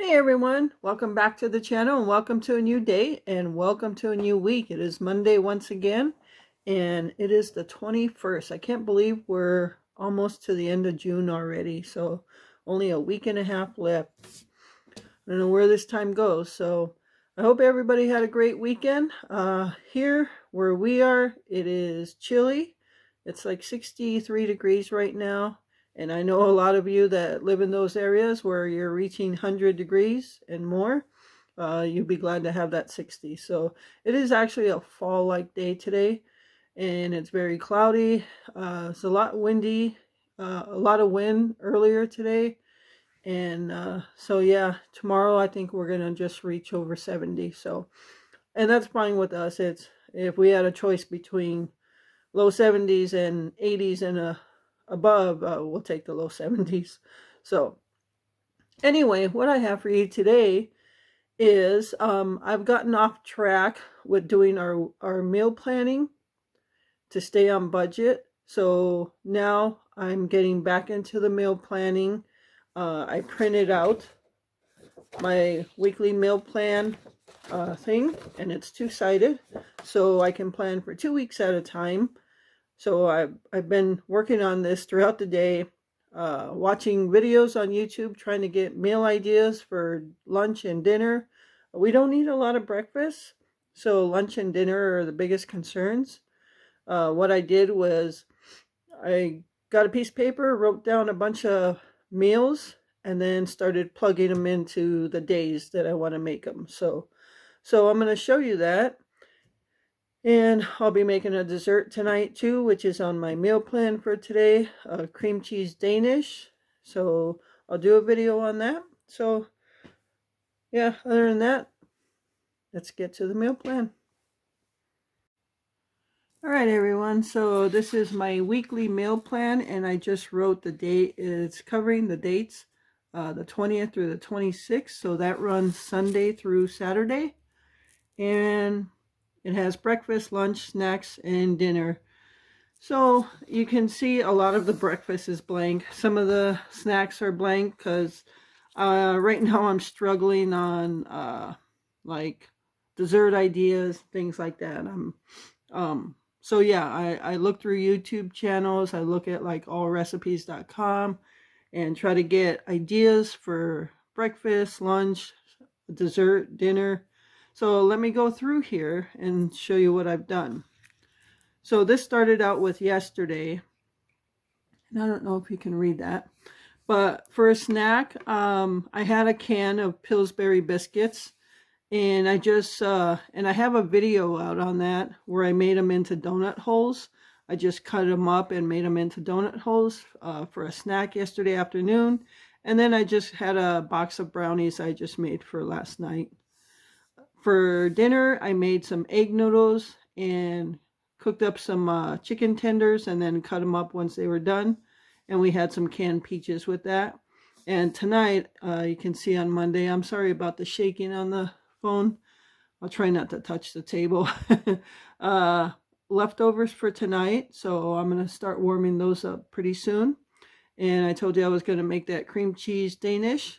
Hey everyone, welcome back to the channel and welcome to a new day and welcome to a new week. It is Monday once again and it is the 21st. I can't believe we're almost to the end of June already, so only a week and a half left. I don't know where this time goes, so I hope everybody had a great weekend. Here where we are, it is chilly. It's like 63 degrees right now. And I know a lot of you that live in those areas where you're reaching 100 degrees and more. You'd be glad to have that 60. So it is actually a fall-like day today. And it's very cloudy. It's a lot windy. A lot of wind earlier today. And so yeah, tomorrow I think we're going to just reach over 70. So, and that's fine with us. It's if we had a choice between low 70s and 80s and above, we'll take the low 70s. So anyway, what I have for you today is I've gotten off track with doing our meal planning to stay on budget. So now I'm getting back into the meal planning. I printed out my weekly meal plan thing, and it's two-sided, so I can plan for 2 weeks at a time. So I've been working on this throughout the day, watching videos on YouTube, trying to get meal ideas for lunch and dinner. We don't eat a lot of breakfast, so lunch and dinner are the biggest concerns. What I did was I got a piece of paper, wrote down a bunch of meals, and then started plugging them into the days that I want to make them. So I'm going to show you that. And I'll be making a dessert tonight too, which is on my meal plan for today, cream cheese Danish. So I'll do a video on that. So yeah, other than that, let's get to the meal plan. All right, everyone. So this is my weekly meal plan, and I just wrote the date. It's covering the dates, the 20th through the 26th. So that runs Sunday through Saturday. And it has breakfast, lunch, snacks, and dinner. So you can see a lot of the breakfast is blank. Some of the snacks are blank because right now I'm struggling on like dessert ideas, things like that. So yeah, I look through YouTube channels. I look at like allrecipes.com and try to get ideas for breakfast, lunch, dessert, dinner. So let me go through here and show you what I've done. So this started out with yesterday, and I don't know if you can read that, but for a snack, I had a can of Pillsbury biscuits, and I just, and I have a video out on that where I made them into donut holes. I just cut them up and made them into donut holes for a snack yesterday afternoon, and then I just had a box of brownies I just made for last night. For dinner, I made some egg noodles and cooked up some chicken tenders and then cut them up once they were done. And we had some canned peaches with that. And tonight, you can see on Monday, I'm sorry about the shaking on the phone. I'll try not to touch the table. Leftovers for tonight, so I'm going to start warming those up pretty soon. And I told you I was going to make that cream cheese Danish.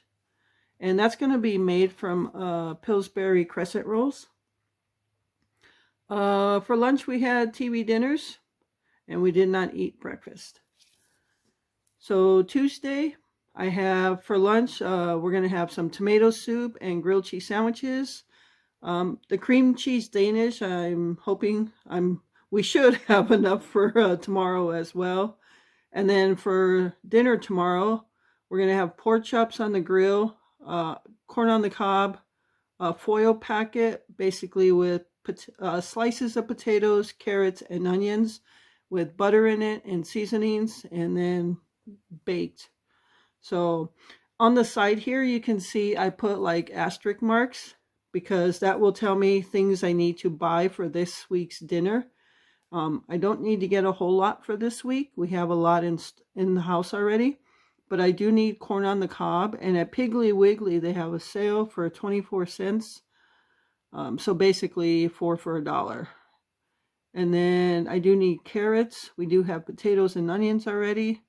And that's going to be made from Pillsbury Crescent rolls. For lunch, we had TV dinners, and we did not eat breakfast. So Tuesday, I have for lunch, we're going to have some tomato soup and grilled cheese sandwiches. The cream cheese Danish, I'm hoping we should have enough for tomorrow as well. And then for dinner tomorrow, we're going to have pork chops on the grill, corn on the cob, a foil packet, basically with slices of potatoes, carrots, and onions with butter in it and seasonings, and then baked. So on the side here, you can see I put like asterisk marks because that will tell me things I need to buy for this week's dinner. I don't need to get a whole lot for this week. We have a lot in the house already. But I do need corn on the cob, and at Piggly Wiggly they have a sale for 24 cents. So basically 4 for $1. And then I do need carrots. We do have potatoes and onions already.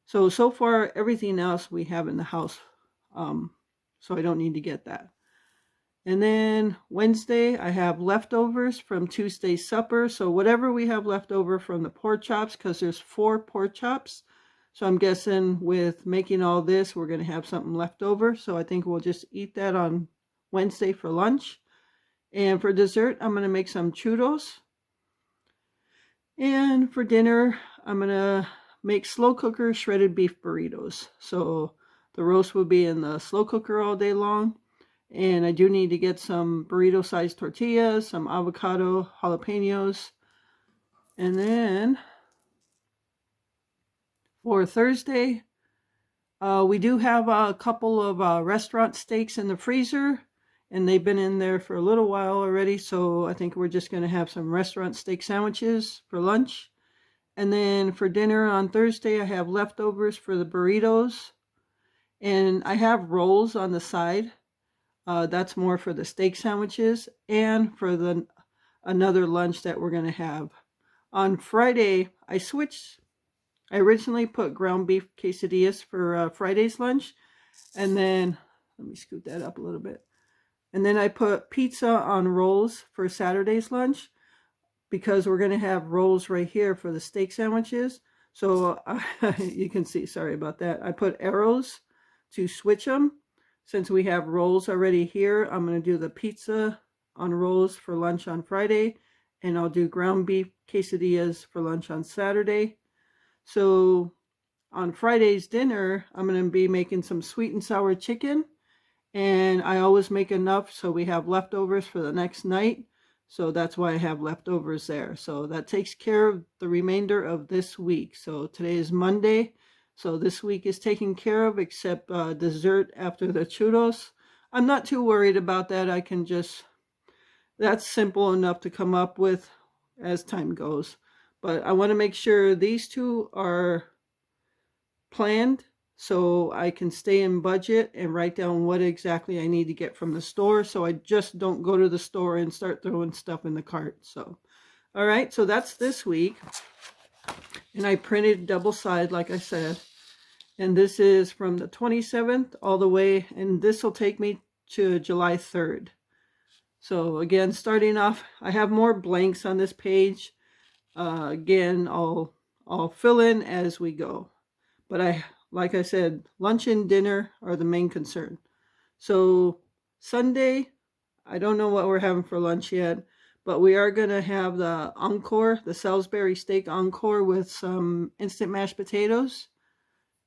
So far everything else we have in the house. so I don't need to get that. And then Wednesday, I have leftovers from Tuesday's supper. So whatever we have left over from the pork chops, because there's 4 pork chops. So I'm guessing with making all this, we're going to have something left over. So I think we'll just eat that on Wednesday for lunch. And for dessert, I'm going to make some churros. And for dinner, I'm going to make slow cooker shredded beef burritos. So the roast will be in the slow cooker all day long. And I do need to get some burrito-sized tortillas, some avocado, jalapenos. And then for Thursday, we do have a couple of restaurant steaks in the freezer. And they've been in there for a little while already. So I think we're just going to have some restaurant steak sandwiches for lunch. And then for dinner on Thursday, I have leftovers for the burritos. And I have rolls on the side. That's more for the steak sandwiches and for another lunch that we're going to have. On Friday, I switched. I originally put ground beef quesadillas for Friday's lunch. And then, let me scoot that up a little bit. And then I put pizza on rolls for Saturday's lunch because we're going to have rolls right here for the steak sandwiches. So you can see, sorry about that. I put arrows to switch them. Since we have rolls already here, I'm going to do the pizza on rolls for lunch on Friday, and I'll do ground beef quesadillas for lunch on Saturday. So on Friday's dinner, I'm going to be making some sweet and sour chicken, and I always make enough so we have leftovers for the next night. So that's why I have leftovers there. So that takes care of the remainder of this week. So today is Monday. So this week is taken care of, except dessert after the churros. I'm not too worried about that. I can just, that's simple enough to come up with as time goes. But I want to make sure these two are planned so I can stay in budget and write down what exactly I need to get from the store. So I just don't go to the store and start throwing stuff in the cart. So, all right, so that's this week. And I printed double side, like I said. And this is from the 27th all the way, and this will take me to July 3rd. So again, starting off, I have more blanks on this page. Again, I'll fill in as we go. But like I said, lunch and dinner are the main concern. So Sunday, I don't know what we're having for lunch yet. But we are going to have the encore, the Salisbury steak encore with some instant mashed potatoes.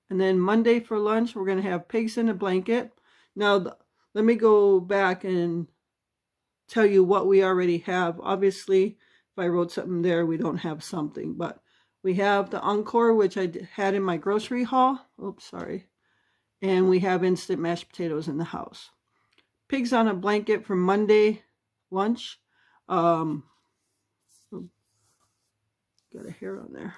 And then Monday for lunch, we're going to have pigs in a blanket. Now, let me go back and tell you what we already have. Obviously, if I wrote something there, we don't have something. But we have the encore, which I had in my grocery haul. Oops, sorry. And we have instant mashed potatoes in the house. Pigs on a blanket for Monday lunch. Got a hair on there.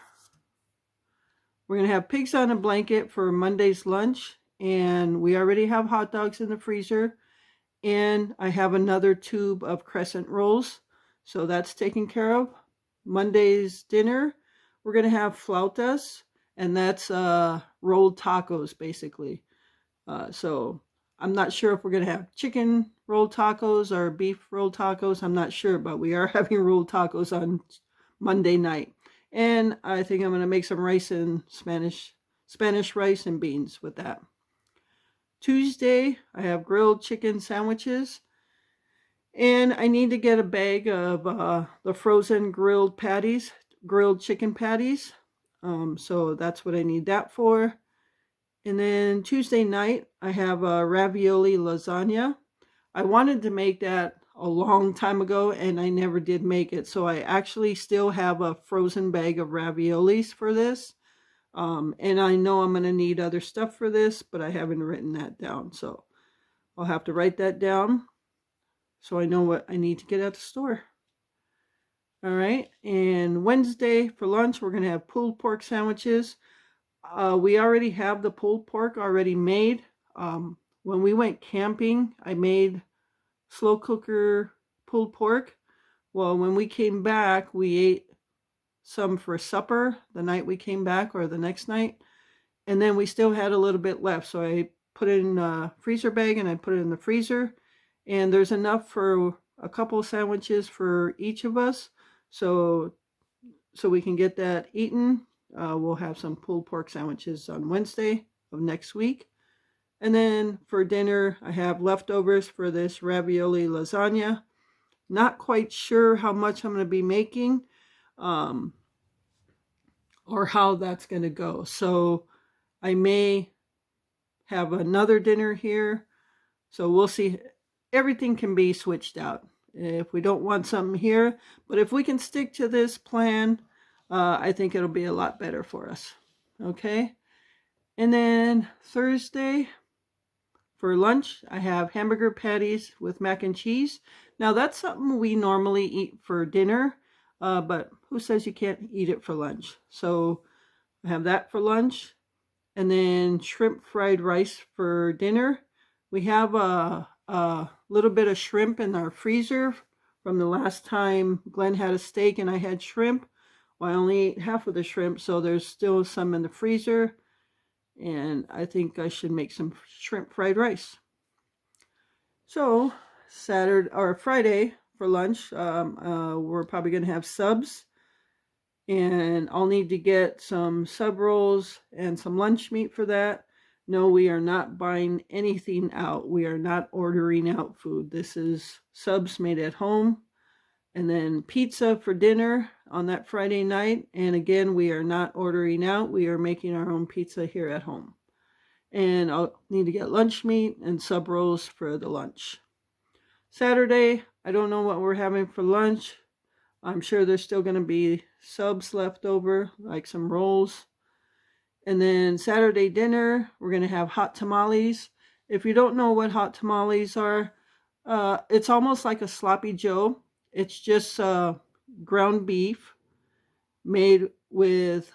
We're going to have pigs on a blanket for Monday's lunch, and we already have hot dogs in the freezer, and I have another tube of Crescent rolls, so that's taken care of. Monday's dinner, we're going to have flautas, and that's rolled tacos, basically. So I'm not sure if we're going to have chicken rolled tacos or beef rolled tacos. I'm not sure, but we are having rolled tacos on Monday night. And I think I'm going to make some rice and Spanish rice and beans with that. Tuesday, I have grilled chicken sandwiches. And I need to get a bag of the frozen grilled chicken patties. So that's what I need that for. And then Tuesday night, I have a ravioli lasagna. I wanted to make that a long time ago, and I never did make it. So I actually still have a frozen bag of raviolis for this. And I know I'm going to need other stuff for this, but I haven't written that down. So I'll have to write that down so I know what I need to get at the store. All right. And Wednesday for lunch, we're going to have pulled pork sandwiches. We already have the pulled pork already made. When we went camping, I made slow cooker pulled pork. Well, when we came back, we ate some for supper the night we came back or the next night. And then we still had a little bit left. So I put it in a freezer bag and I put it in the freezer. And there's enough for a couple of sandwiches for each of us. So we can get that eaten. We'll have some pulled pork sandwiches on Wednesday of next week. And then for dinner, I have leftovers for this ravioli lasagna. Not quite sure how much I'm going to be making or how that's going to go. So I may have another dinner here. So we'll see. Everything can be switched out if we don't want something here. But if we can stick to this plan, I think it'll be a lot better for us. Okay. And then Thursday for lunch, I have hamburger patties with mac and cheese. Now that's something we normally eat for dinner, but who says you can't eat it for lunch? So I have that for lunch. And then shrimp fried rice for dinner. We have a little bit of shrimp in our freezer from the last time Glenn had a steak and I had shrimp. Well, I only ate half of the shrimp, so there's still some in the freezer. And I think I should make some shrimp fried rice. So Saturday or Friday for lunch, we're probably going to have subs. And I'll need to get some sub rolls and some lunch meat for that. No, we are not buying anything out. We are not ordering out food. This is subs made at home. And then pizza for dinner on that Friday night. And again, we are not ordering out. We are making our own pizza here at home. And I'll need to get lunch meat and sub rolls for the lunch. Saturday, I don't know what we're having for lunch. I'm sure there's still going to be subs left over, like some rolls. And then Saturday dinner, we're going to have hot tamales. If you don't know what hot tamales are, it's almost like a sloppy joe. It's just ground beef made with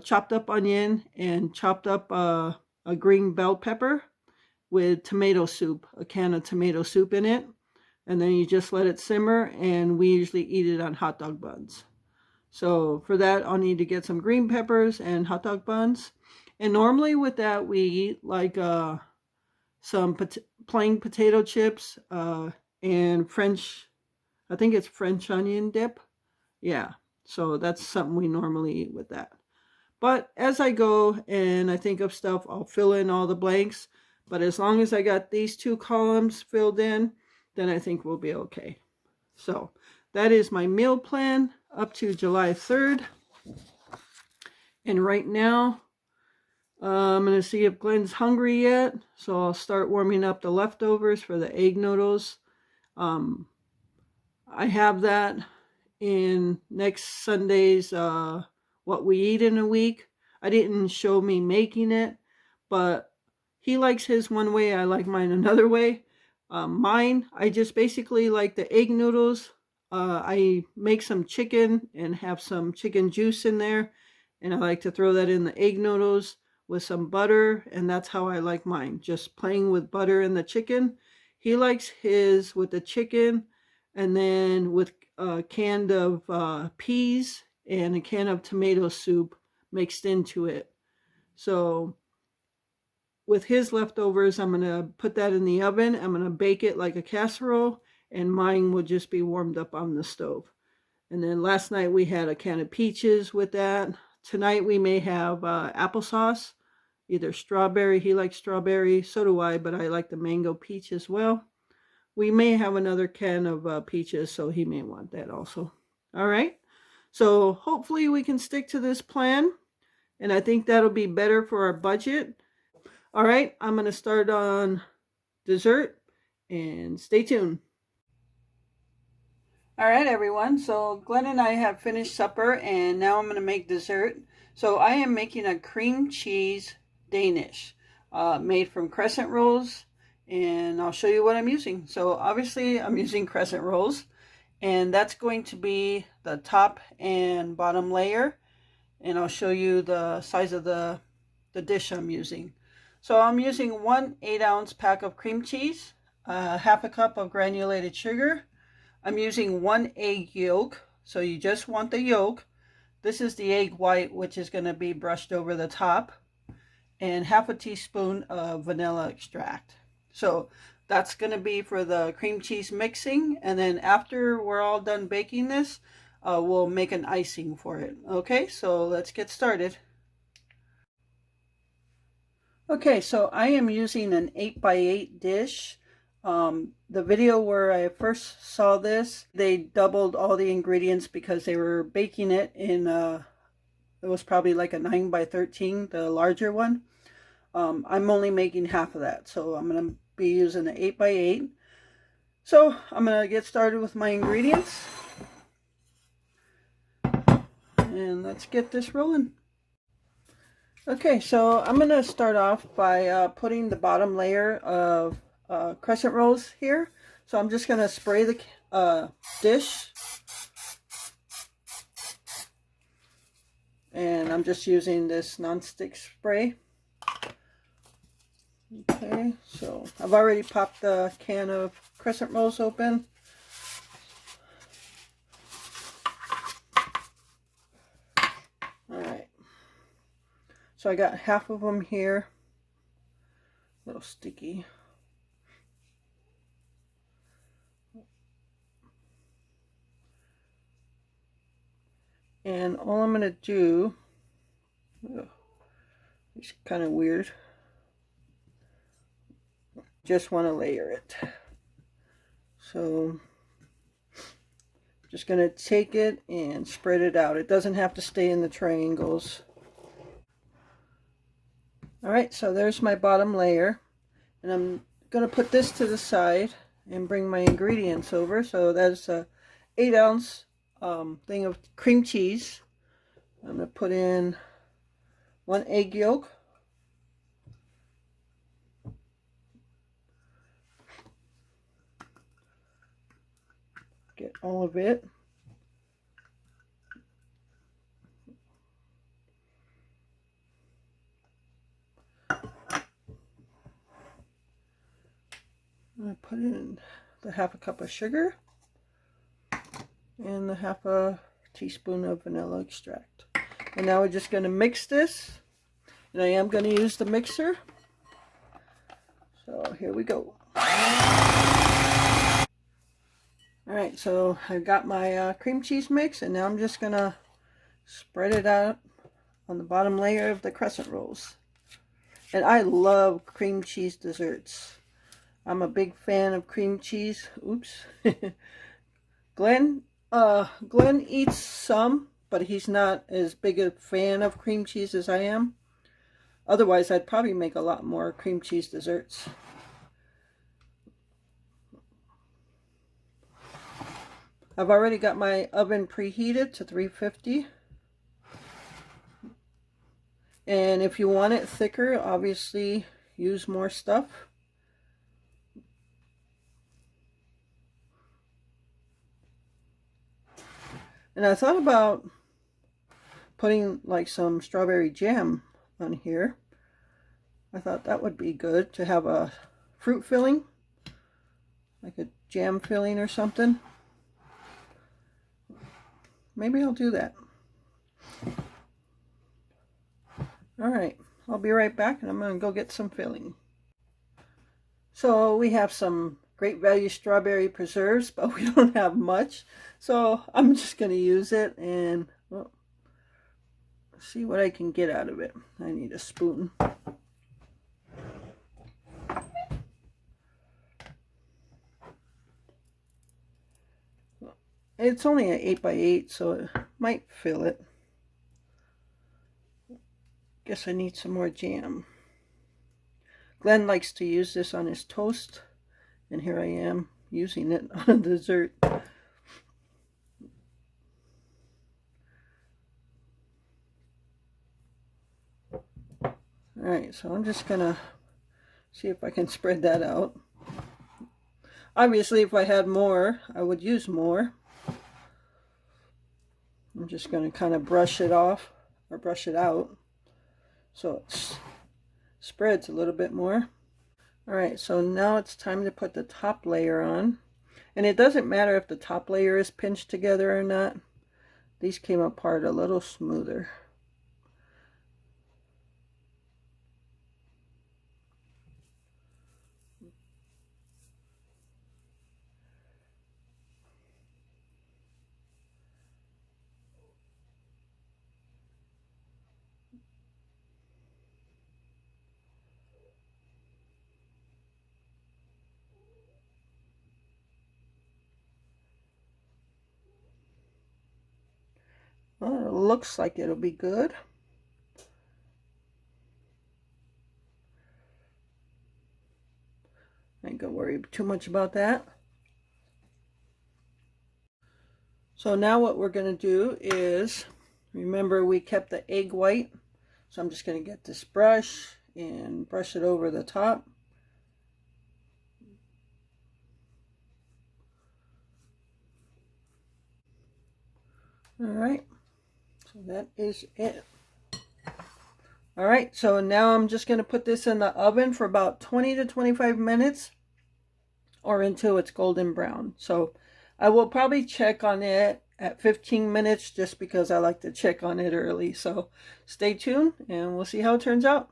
chopped up onion and chopped up a green bell pepper with tomato soup, a can of tomato soup in it. And then you just let it simmer, and we usually eat it on hot dog buns. So for that, I'll need to get some green peppers and hot dog buns. And normally with that, we eat like some plain potato chips and French, I think it's French onion dip. Yeah, so that's something we normally eat with that. But as I go and I think of stuff, I'll fill in all the blanks. But as long as I got these two columns filled in, then I think we'll be okay. So that is my meal plan up to July 3rd. And right now, I'm going to see if Glenn's hungry yet. So I'll start warming up the leftovers for the egg noodles. I have that in next Sunday's what we eat in a week. I didn't show me making it, but he likes his one way. I like mine another way. Mine, I just basically like the egg noodles. I make some chicken and have some chicken juice in there. And I like to throw that in the egg noodles with some butter. And that's how I like mine. Just playing with butter in the chicken. He likes his with the chicken and then with a can of peas and a can of tomato soup mixed into it. So with his leftovers, I'm going to put that in the oven. I'm going to bake it like a casserole, and mine will just be warmed up on the stove. And then last night we had a can of peaches with that. Tonight we may have applesauce, either strawberry. He likes strawberry, so do I, but I like the mango peach as well. We may have another can of peaches, so he may want that also. All right. So hopefully we can stick to this plan, and I think that'll be better for our budget. All right, I'm going to start on dessert, and stay tuned. All right, everyone. So Glenn and I have finished supper, and now I'm going to make dessert. So I am making a cream cheese Danish made from Crescent rolls, and I'll show you what I'm using. So obviously I'm using Crescent rolls, and that's going to be the top and bottom layer, and I'll show you the size of the dish I'm using. So I'm using 1 8-ounce pack of cream cheese, half a cup of granulated sugar. I'm using 1 egg yolk, so you just want the yolk. This is the egg white, which is going to be brushed over the top. and half a teaspoon of vanilla extract. So that's going to be for the cream cheese mixing, and then after we're all done baking this, we'll make an icing for it. Okay, so let's get started. Okay, so I am using an 8x8 dish. The video where I first saw this, they doubled all the ingredients because they were baking it in, it was probably like a 9x13, the larger one. I'm only making half of that, so I'm going to be using the 8x8. So I'm going to get started with my ingredients. And let's get this rolling. Okay, so I'm going to start off by putting the bottom layer of crescent rolls here. So I'm just going to spray the dish. And I'm just using this non-stick spray. Okay, so I've already popped the can of crescent rolls open. Alright, so I got half of them here. A little sticky. And all I'm going to do, it's kind of weird, just want to layer it. So just going to take it and spread it out. It doesn't have to stay in the triangles. Alright, so there's my bottom layer. And I'm going to put this to the side and bring my ingredients over. So that's a 8-ounce thing of cream cheese. I'm going to put in 1 egg yolk. Get all of it. I'm going to put in the half a cup of sugar and the half a teaspoon of vanilla extract. And now we're just going to mix this. And I am going to use the mixer. So here we go. Alright, so I got my cream cheese mix, and now I'm just going to spread it out on the bottom layer of the crescent rolls. And I love cream cheese desserts. I'm a big fan of cream cheese. Oops. Glenn eats some, but he's not as big a fan of cream cheese as I am. Otherwise, I'd probably make a lot more cream cheese desserts. I've already got my oven preheated to 350. And if you want it thicker, obviously use more stuff. And I thought about putting like some strawberry jam on here. I thought that would be good to have a fruit filling, like a jam filling or something. Maybe I'll do that. Alright, I'll be right back, and I'm going to go get some filling. So we have some Great Value strawberry preserves, but we don't have much. So I'm just going to use it and see what I can get out of it. I need a spoon. It's only an 8x8, so it might fill it. Guess I need some more jam. Glenn likes to use this on his toast, and here I am using it on a dessert. Alright, so I'm just gonna see if I can spread that out. Obviously, if I had more, I would use more. I'm just going to kind of brush it off, or brush it out, so it spreads a little bit more. Alright, so now it's time to put the top layer on. And it doesn't matter if the top layer is pinched together or not. These came apart a little smoother. Well, it looks like it'll be good. I ain't gonna worry too much about that. So now what we're gonna do is, remember we kept the egg white, so I'm just gonna get this brush and brush it over the top. All right, so that is it. All right, so now I'm just gonna put this in the oven for about 20 to 25 minutes or until it's golden brown. So I will probably check on it at 15 minutes just because I like to check on it early. So stay tuned and we'll see how it turns out.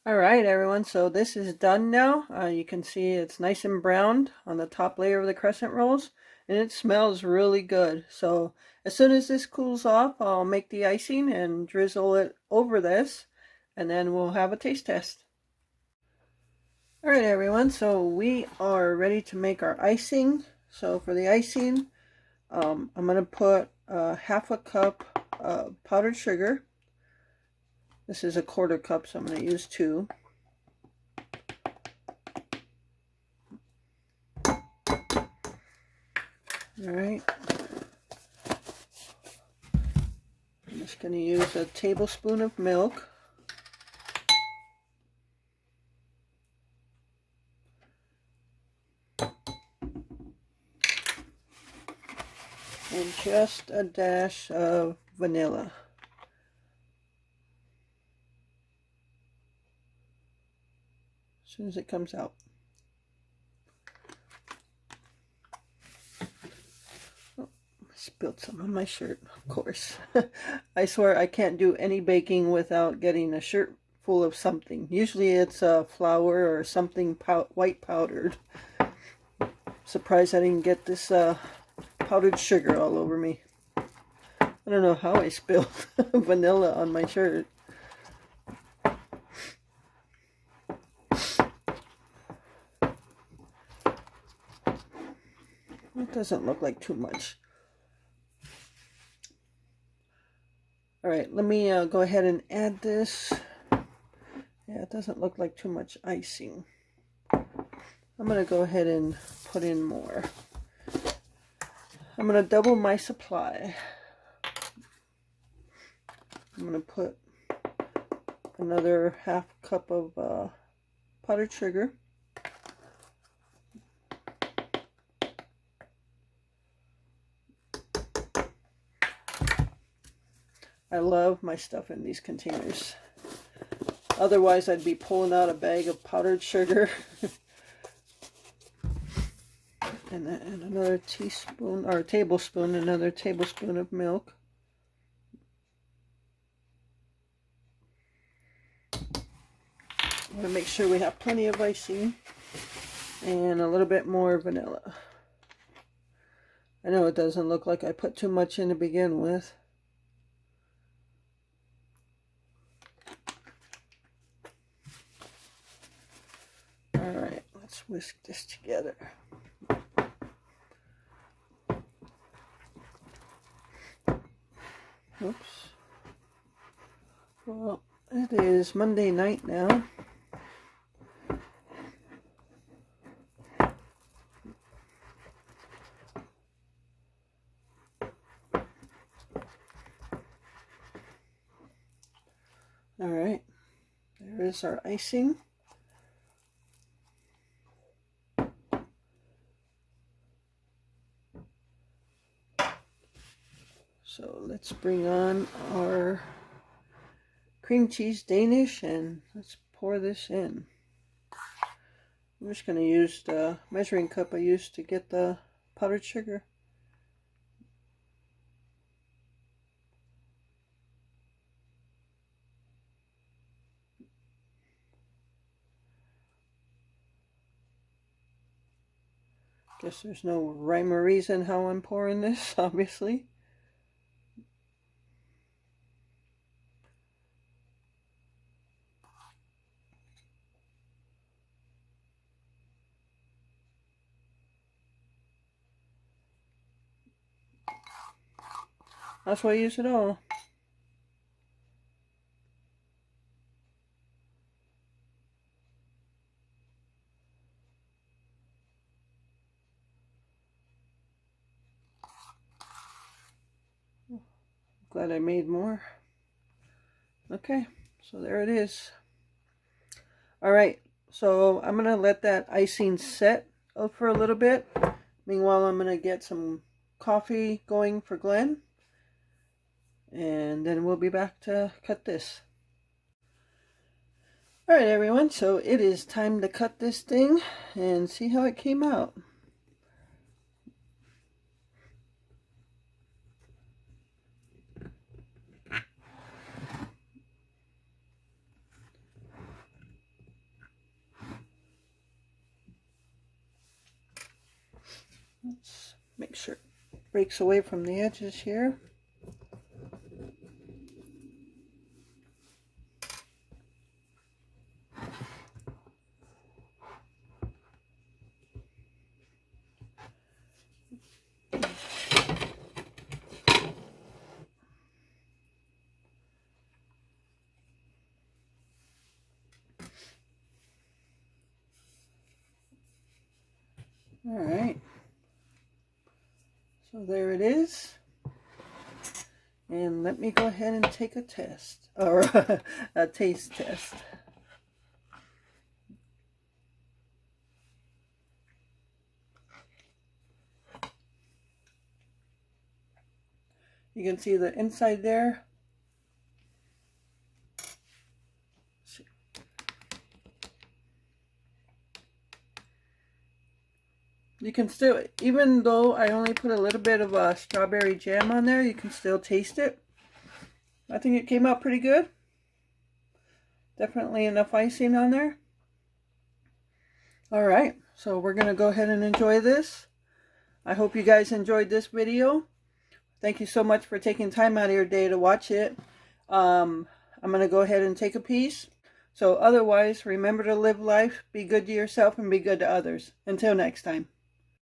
All right, everyone, so this is done now. You can see it's nice and browned on the top layer of the crescent rolls, and it smells really good. So as soon as this cools off, I'll make the icing and drizzle it over this, and then we'll have a taste test. All right, everyone, so we are ready to make our icing. So for the icing, I'm going to put half a cup of powdered sugar. This is a 1/4 cup, so I'm going to use 2. All right. I'm just going to use a tablespoon of milk. And just a dash of vanilla. As soon as it comes out. Oh, I spilled some on my shirt, of course. I swear I can't do any baking without getting a shirt full of something. Usually it's flour or something white powdered. Surprised I didn't get this powdered sugar all over me. I don't know how I spilled vanilla on my shirt. It doesn't look like too much. All right, let me go ahead and add this. Yeah, it doesn't look like too much icing. I'm going to go ahead and put in more. I'm going to double my supply. I'm going to put another half cup of powdered sugar. I love my stuff in these containers. Otherwise, I'd be pulling out a bag of powdered sugar. And another teaspoon, or tablespoon, another tablespoon of milk. I want to make sure we have plenty of icing. And a little bit more vanilla. I know it doesn't look like I put too much in to begin with. Alright, let's whisk this together. Oops. Well, it is Monday night now. Alright, there is our icing. So let's bring on our cream cheese Danish and let's pour this in. I'm just going to use the measuring cup I used to get the powdered sugar. Guess there's no rhyme or reason how I'm pouring this, obviously. That's why I use it all. Glad I made more. Okay, so there it is. All right, so I'm gonna let that icing set for a little bit. Meanwhile, I'm gonna get some coffee going for Glenn, and then we'll be back to cut this. All right, everyone, so it is time to cut this thing and see how it came out. Let's make sure it breaks away from the edges here. All right, so there it is. And let me go ahead and take a test, or a taste test. You can see the inside there. You can still, even though I only put a little bit of strawberry jam on there, you can still taste it. I think it came out pretty good. Definitely enough icing on there. All right, so we're going to go ahead and enjoy this. I hope you guys enjoyed this video. Thank you so much for taking time out of your day to watch it. I'm going to go ahead and take a piece. So otherwise, remember to live life, be good to yourself, and be good to others. Until next time.